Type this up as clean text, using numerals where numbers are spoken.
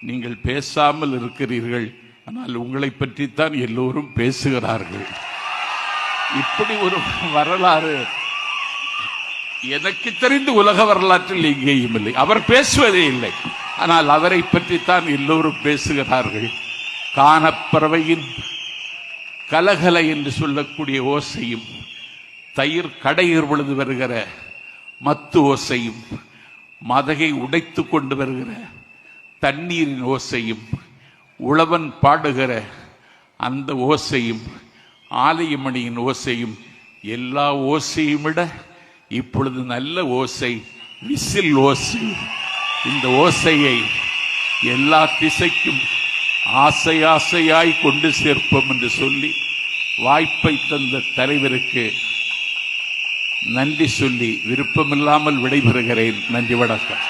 நீங்கள் பேசாமல் இருக்கிறீர்கள், ஆனால் உங்களை பற்றித்தான் எல்லோரும் பேசுகிறார்கள். இப்படி ஒரு வரலாறு எனக்கு தெரிந்து உலக வரலாற்றில் எங்கேயும் இல்லை. அவர் பேசுவதே இல்லை, ஆனால் அவரை பற்றித்தான் எல்லோரும் பேசுகிறார்கள். கானப்பறவையின் கலகல என்று சொல்லக்கூடிய ஓசையும், தயிர் கடையிற் பொழுது வருகிற மத்து ஓசையும், மதகை உடைத்து கொண்டு வருகிற தண்ணீரின் ஓசையும், உழவன் பாடுகிற அந்த ஓசையும், ஆலயமணியின் ஓசையும், எல்லா ஓசையும் விட இப்பொழுது நல்ல ஓசை விசில் ஓசை. இந்த ஓசையை எல்லா திசைக்கும் ஆசை ஆசையாய் கொண்டு சேர்ப்போம் என்று சொல்லி வாய்ப்பை தந்த தலைவருக்கு நன்றி சொல்லி விருப்பமில்லாமல் விடைபெறுகிறேன். நன்றி, வணக்கம்.